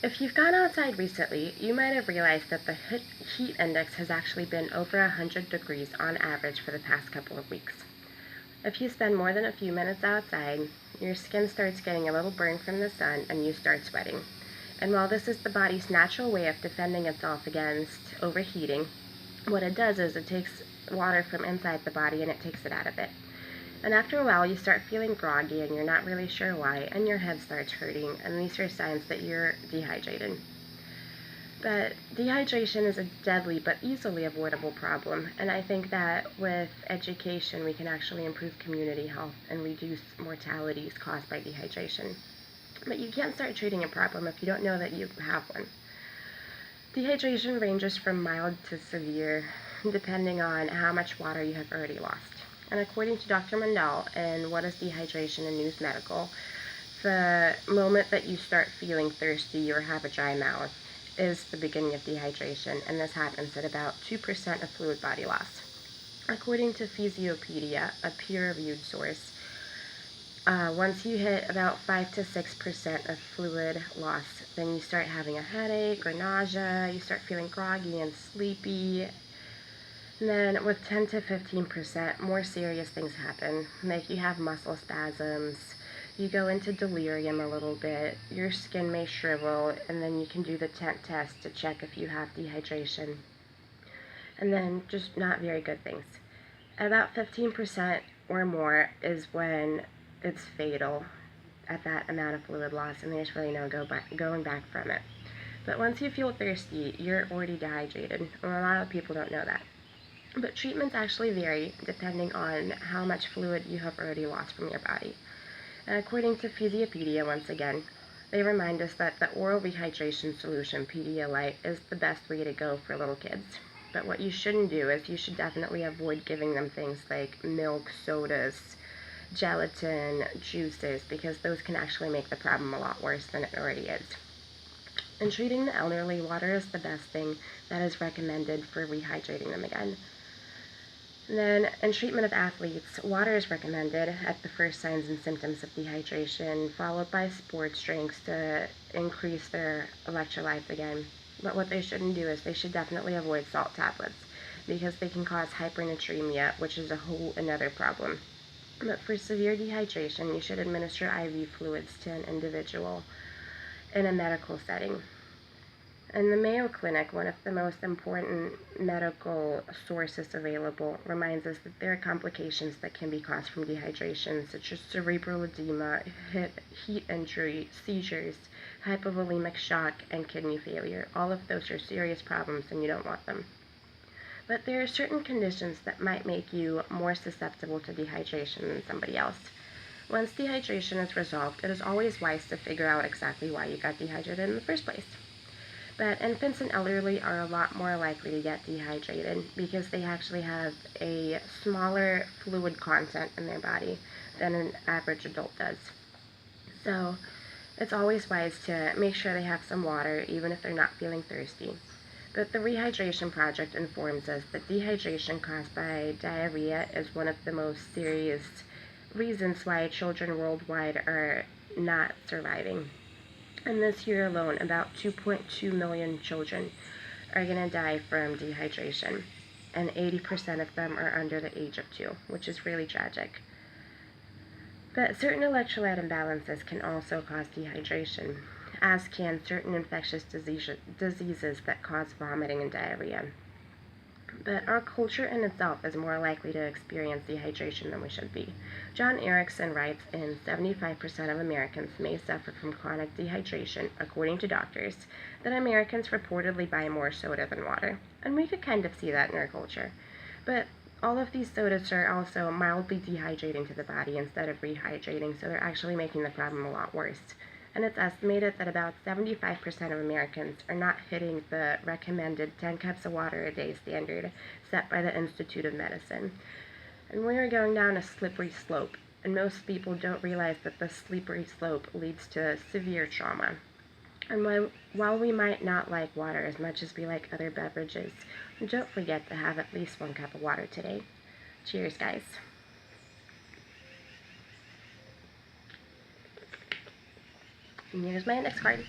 If you've gone outside recently, you might have realized that the heat index has actually been over 100 degrees on average for the past couple of weeks. If you spend more than a few minutes outside, your skin starts getting a little burn from the sun and you start sweating. And while this is the body's natural way of defending itself against overheating, what it does is it takes water from inside the body and it takes it out of it. And after a while, you start feeling groggy and you're not really sure why, and your head starts hurting, and these are signs that you're dehydrated. But dehydration is a deadly but easily avoidable problem, and I think that with education we can actually improve community health and reduce mortalities caused by dehydration. But you can't start treating a problem if you don't know that you have one. Dehydration ranges from mild to severe, depending on how much water you have already lost. And according to Dr. Mundell in What is Dehydration in News Medical, the moment that you start feeling thirsty or have a dry mouth is the beginning of dehydration, and this happens at about 2% of fluid body loss. According to Physiopedia, a peer-reviewed source, once you hit about 5 to 6% of fluid loss, then you start having a headache or nausea, you start feeling groggy and sleepy. And then with 10 to 15%, more serious things happen, like you have muscle spasms, you go into delirium a little bit, your skin may shrivel, and then you can do the TENT test to check if you have dehydration. And then just not very good things. About 15% or more is when it's fatal at that amount of fluid loss, and there's really no going back from it. But once you feel thirsty, you're already dehydrated, and a lot of people don't know that. But treatments actually vary depending on how much fluid you have already lost from your body. And according to Physiopedia, once again, they remind us that the oral rehydration solution, Pedialyte, is the best way to go for little kids. But what you shouldn't do is you should definitely avoid giving them things like milk, sodas, gelatin, juices, because those can actually make the problem a lot worse than it already is. In treating the elderly, water is the best thing that is recommended for rehydrating them again. And then in treatment of athletes, water is recommended at the first signs and symptoms of dehydration, followed by sports drinks to increase their electrolytes again. But what they shouldn't do is they should definitely avoid salt tablets because they can cause hypernatremia, which is a whole another problem. But for severe dehydration, you should administer IV fluids to an individual in a medical setting. In the Mayo Clinic, one of the most important medical sources available reminds us that there are complications that can be caused from dehydration, such as cerebral edema, heat injury, seizures, hypovolemic shock, and kidney failure. All of those are serious problems and you don't want them. But there are certain conditions that might make you more susceptible to dehydration than somebody else. Once dehydration is resolved, it is always wise to figure out exactly why you got dehydrated in the first place. But infants and elderly are a lot more likely to get dehydrated because they actually have a smaller fluid content in their body than an average adult does. So it's always wise to make sure they have some water even if they're not feeling thirsty. But the Rehydration Project informs us that dehydration caused by diarrhea is one of the most serious reasons why children worldwide are not surviving. And this year alone, about 2.2 million children are going to die from dehydration, and 80% of them are under the age of 2, which is really tragic. But certain electrolyte imbalances can also cause dehydration, as can certain infectious diseases that cause vomiting and diarrhea. But our culture in itself is more likely to experience dehydration than we should be. John Erickson writes in 75% of Americans may suffer from chronic dehydration, according to doctors, that Americans reportedly buy more soda than water. And we could kind of see that in our culture. But all of these sodas are also mildly dehydrating to the body instead of rehydrating, so they're actually making the problem a lot worse. And it's estimated that about 75% of Americans are not hitting the recommended 10 cups of water a day standard set by the Institute of Medicine. And we are going down a slippery slope, and most people don't realize that the slippery slope leads to severe trauma. And while we might not like water as much as we like other beverages, don't forget to have at least 1 cup of water today. Cheers, guys. And here's my index card.